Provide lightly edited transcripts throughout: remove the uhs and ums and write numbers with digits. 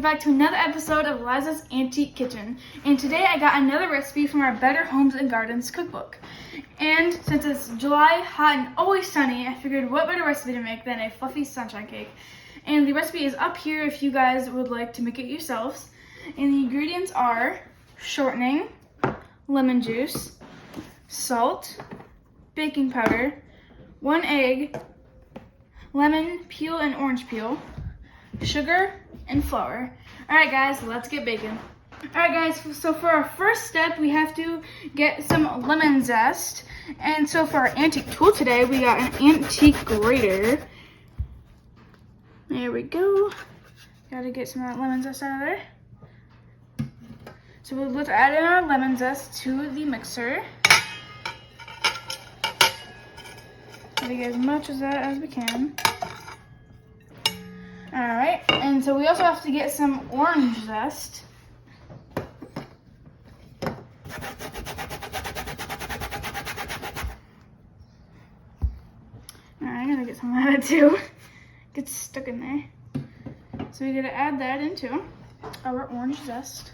back to another episode of Eliza's Antique Kitchen. And today I got another recipe from our Better Homes and Gardens cookbook. And since it's July, hot and always sunny, I figured what better recipe to make than a fluffy sunshine cake. And the recipe is up here if you guys would like to make it yourselves. And the ingredients are shortening, lemon juice, salt, baking powder, 1 egg, lemon peel and orange peel, sugar, and flour. Alright guys, let's get baking. Alright guys, so for our first step, we have to get some lemon zest. And so for our antique tool today, we got an antique grater. There we go. Gotta get some of that lemon zest out of there. So let's add in our lemon zest to the mixer. Try to get as much of that as we can. Alright, and so we also have to get some orange zest. Alright, I'm gonna get some of that too. Gets stuck in there. So we're gonna add that into our orange zest.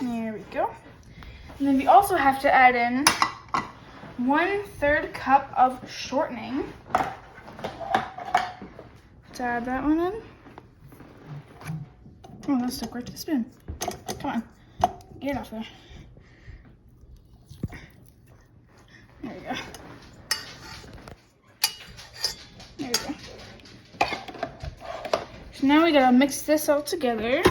There we go. And then we also have to add in 1/3 cup of shortening. Let's add that one in. Oh, that's stuck right to the spoon. Come on, get it off there. There we go. There we go. So now we gotta mix this all together.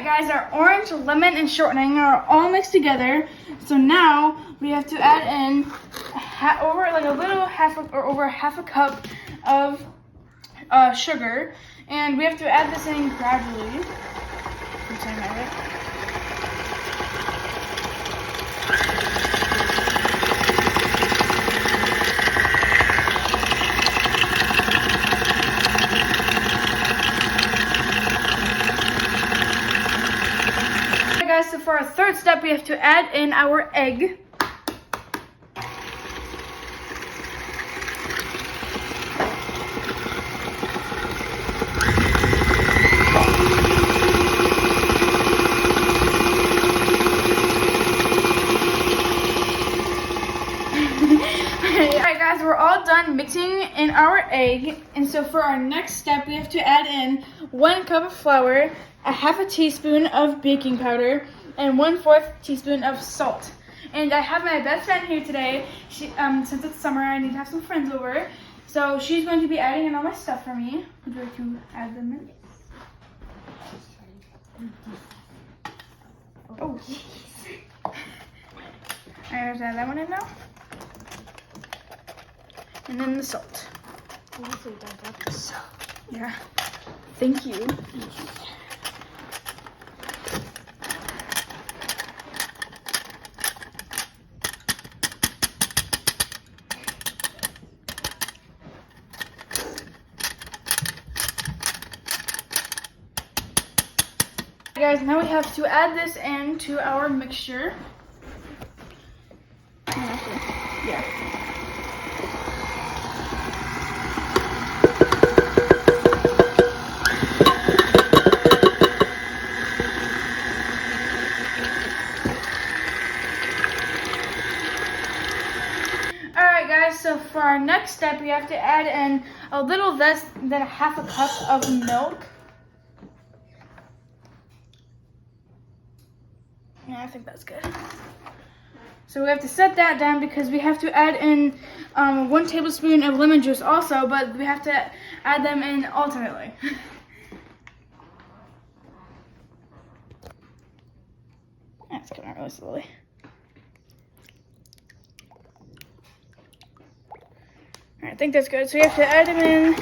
Guys, our orange, lemon, and shortening are all mixed together. So now we have to add in over half a cup of sugar, and we have to add this in gradually. So for our third step, we have to add in our egg. Alright guys, we're all done mixing in our egg. And so for our next step, we have to add in 1 cup of flour, a 1/2 teaspoon of baking powder, and 1/4 teaspoon of salt. And I have my best friend here today. She, since it's summer, I need to have some friends over. So she's going to be adding in all my stuff for me. Would you like to add them in? Oh, yes. I have to add that one in now. And then the salt. Yeah. Thank you. Guys, now we have to add this into our mixture. Yeah. Alright guys, so for our next step, we have to add in a little less than 1/2 cup of milk. Yeah, I think that's good. So we have to set that down because we have to add in 1 tablespoon of lemon juice also, but we have to add them in alternately. That's coming out really slowly. Alright, I think that's good. So you have to add them in at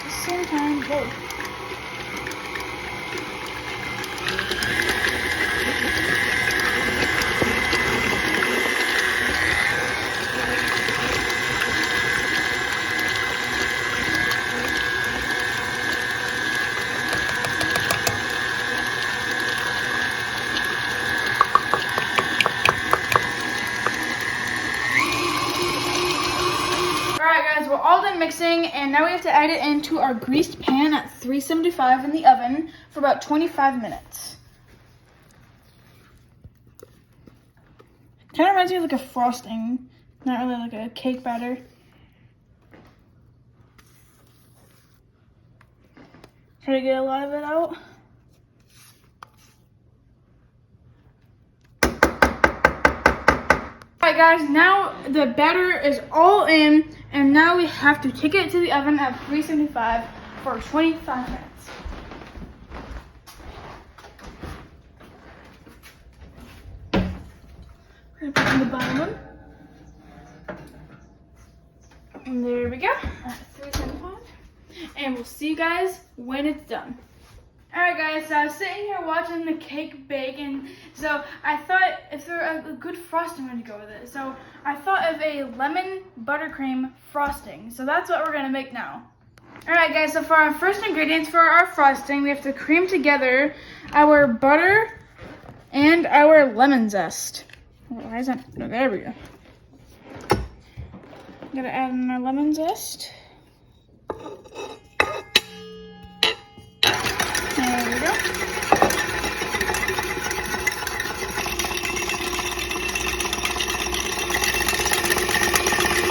the same time. Whoa. done mixing, and now we have to add it into our greased pan at 375 in the oven for about 25 minutes. Kind of reminds me of like a frosting, not really like a cake batter. Try to get a lot of it out. Alright guys, now the batter is all in, and now we have to take it to the oven at 375 for 25 minutes. I'm gonna put in the bottom one. And there we go, at 375. And we'll see you guys when it's done. Alright guys, so I was sitting here watching the cake bake, and so I thought if there were a good frosting way to go with it. So I thought of a lemon buttercream frosting. So that's what we're gonna make now. Alright guys, so for our first ingredients for our frosting, we have to cream together our butter and our lemon zest. Why isn't, oh, there we go. Gotta add in our lemon zest. There we go.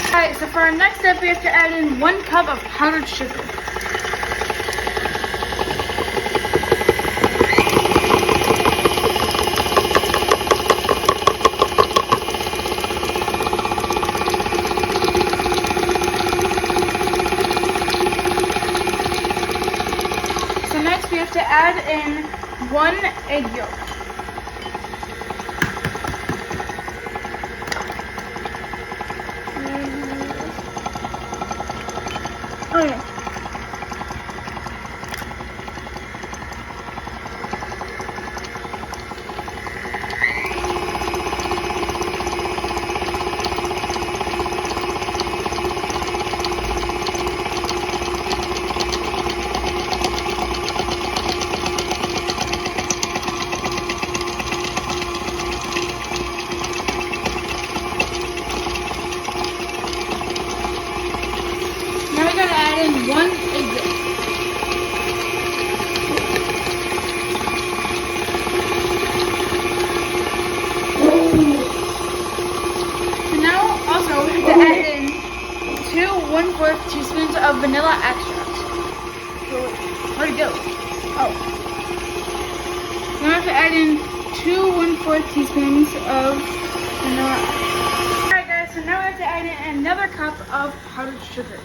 Alright, so for our next step, we have to add in 1 cup of powdered sugar. We have to add in 1 egg yolk. Okay. In 1 egg yolk. And now also we have to add in 2 1/4 teaspoons of vanilla extract. Where'd it go? Oh. Now we have to add in 2 1/4 teaspoons of vanilla extract. Alright guys, so now we have to add in another cup of powdered sugar.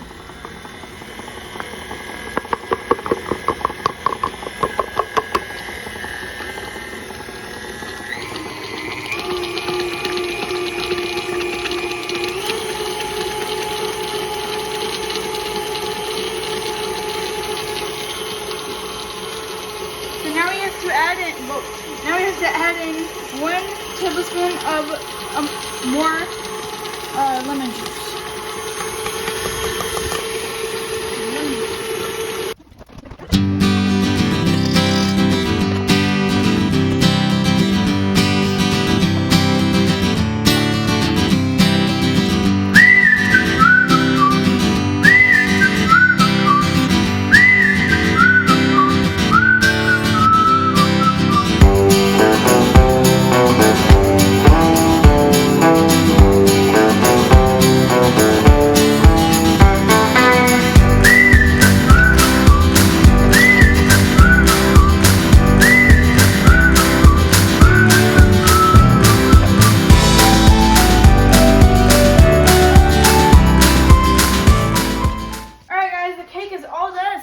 Now we have to add in 1 tablespoon of more lemon juice.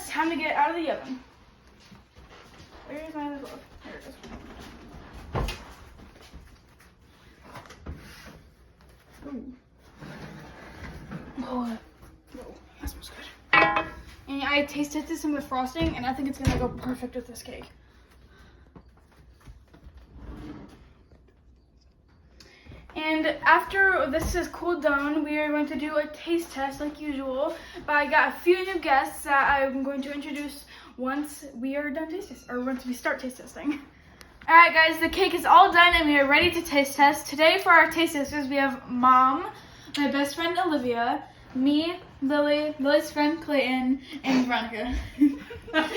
Time to get it out of the oven. Where's my little? Here it is. Ooh. Oh, that smells good. And I tasted this in the frosting, and I think it's gonna go perfect with this cake. And after this is cooled down, we are going to do a taste test like usual. But I got a few new guests that I'm going to introduce once we are done taste testing, or once we start taste testing. Alright guys, the cake is all done and we are ready to taste test. Today for our taste testers, we have Mom, my best friend Olivia, me, Lily's friend Clayton, and Veronica. Alright,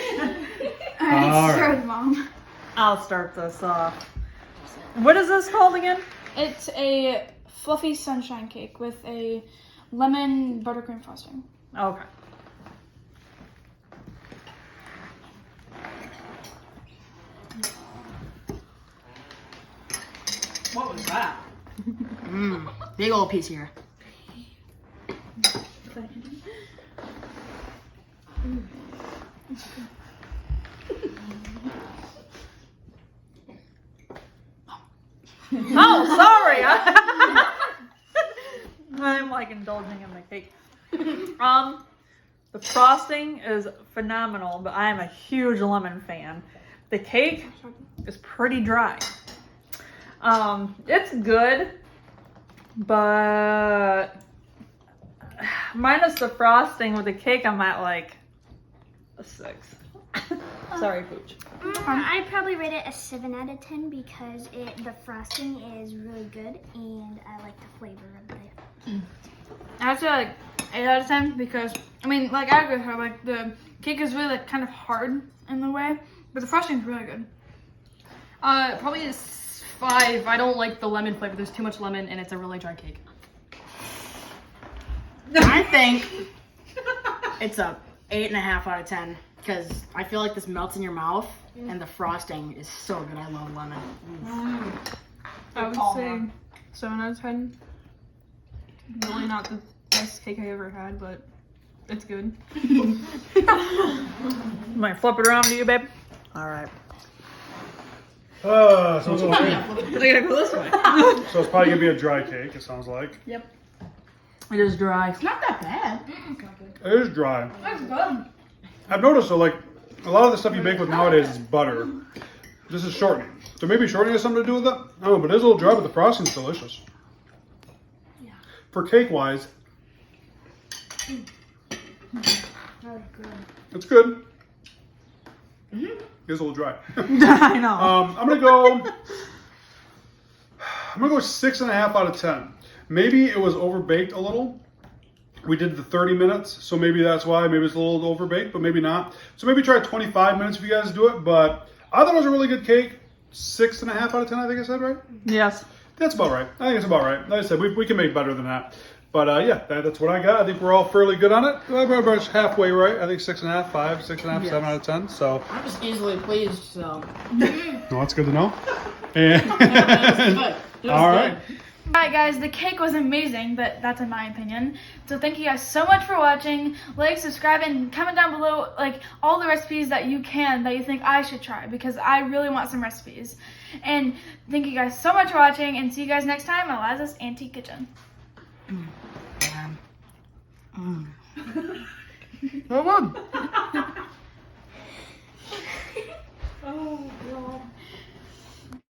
Alright. start with Mom. I'll start this off. What is this called again? It's a fluffy sunshine cake with a lemon buttercream frosting. Okay. What was that? Big old piece here. Oh, sorry. I'm like indulging in the cake. The frosting is phenomenal, but I am a huge lemon fan. The cake is pretty dry. It's good, but minus the frosting with the cake, I'm at like a 6. Sorry, Pooch. I'd probably rate it a 7 out of 10 because the frosting is really good and I like the flavor of it. I'd say like 8 out of 10 because, I mean, like I agree with her, like the cake is really like kind of hard in the way, but the frosting is really good. Probably a 5. I don't like the lemon flavor. There's too much lemon and it's a really dry cake. I think it's a 8.5 out of 10 because I feel like this melts in your mouth and the frosting is so good. I love lemon. I would say 7 out of 10. Really not the best cake I ever had, but it's good. Might flip it around to you, babe. All right. So it's We're gonna go this way. so it's probably gonna be a dry cake. It sounds like It is dry. It's not that bad. it is dry. That's good. I've noticed though, like a lot of the stuff you bake with nowadays is butter. This is shortening. So maybe shortening has something to do with it. I don't know, but it is a little dry, but the frosting's delicious. Yeah. For cake wise, it's good. It's a little dry. I know. I'm gonna go 6.5 out of 10. Maybe it was overbaked a little. We did the 30 minutes, so maybe that's why. Maybe it's a little overbaked, but maybe not. So maybe try 25 minutes if you guys do it. But I thought it was a really good cake. 6.5 out of 10, I think I said, right? Yes. That's about right. I think it's about right. Like I said, we can make better than that. But yeah, that's what I got. I think we're all fairly good on it. We're about halfway right. I think 6.5, 5, 6.5, 7 out of 10. So I'm just easily pleased, so. well, that's good to know. And Good. all right. Alright guys, the cake was amazing, but that's in my opinion. So thank you guys so much for watching. Like, subscribe, and comment down below like all the recipes that you think I should try, because I really want some recipes. And thank you guys so much for watching, and see you guys next time at Eliza's Antique Kitchen. Well done. Oh, God.